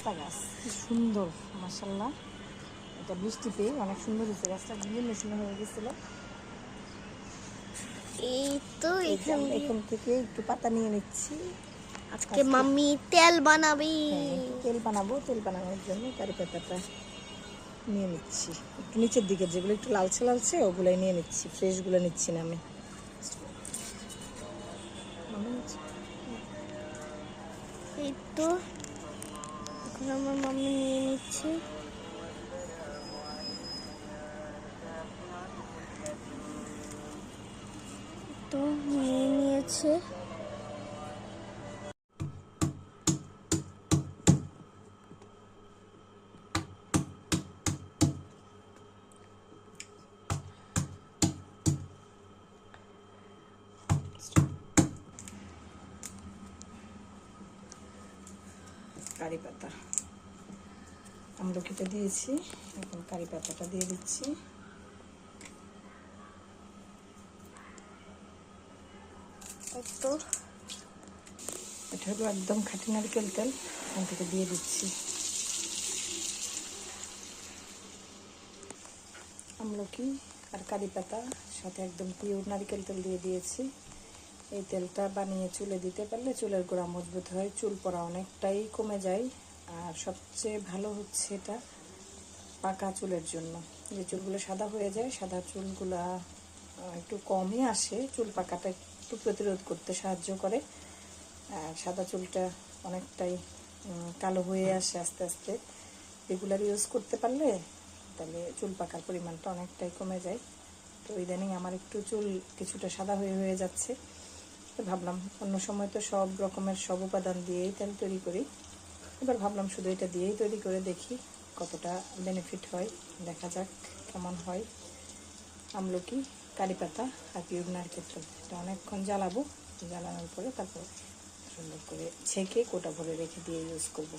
পেঁপা গাছ, কি সুন্দর মাশাআল্লাহ। এটা বৃষ্টি পেয়ে অনেক সুন্দর হয়েছে, গাছটা বিভিন্ন সময় হয়ে গেছিল। এই তো এখান থেকে একটু পাতা নিয়ে নিচ্ছি। আজকে মাম্মি তেল বানাবে। তেল বানাবো, তেল বানানোর জন্য কারি পাতাটা নিয়ে নিচ্ছি। একটু নিচের দিকে যেগুলো একটু লালচে লালচে ওগুলাই নিয়ে নিচ্ছি, ফ্রেশগুলো নিচ্ছি না আমি। এই তো এখন আমার মাম্মি নিয়ে নিচ্ছে। তো নিয়ে নিয়েছে। কারি পাতা আমলকিটা দিয়েছি, এখন কারি পাতাটা দিয়ে দিচ্ছি। তো এটা হলো একদম খাঁটি নারকেল তেল, এখান থেকে দিয়ে দিচ্ছি। আমলকি আর কারি পাতা সাথে একদম পিওর নারকেল তেল দিয়ে দিয়েছি। এই তেলটা বানিয়ে চুলে দিতে পারলে চুলের গোড়া মজবুত হয়, চুল পড়া অনেকটাই কমে যায়। আর সবচেয়ে ভালো হচ্ছে এটা পাকা চুলের জন্য। যে চুলগুলো সাদা হয়ে যায়, সাদা চুলগুলা একটু কমই আসে, চুল পাকাটা একটু প্রতিরোধ করতে সাহায্য করে। আর সাদা চুলটা অনেকটাই কালো হয়ে আসে আস্তে আস্তে। রেগুলার ইউজ করতে পারলে তাহলে চুল পাকার পরিমাণটা অনেকটাই কমে যায়। তো ইদানিং আমার একটু চুল কিছুটা সাদা হয়ে যাচ্ছে। তো ভাবলাম অন্য সময় তো সব রকমের সব উপাদান দিয়েই তেল তৈরি করি, এবার ভাবলাম শুধু এটা দিয়েই তৈরি করে দেখি কতটা বেনিফিট হয়, দেখা যাক কেমন হয়। আমলকি, কারি পাতা আর পিওর নারকেল তেল এটা অনেকক্ষণ জ্বালাবো, জ্বালানোর পরে তারপর সুন্দর করে ছেঁকে কোটা ভরে রেখে দিয়ে ইউজ করব।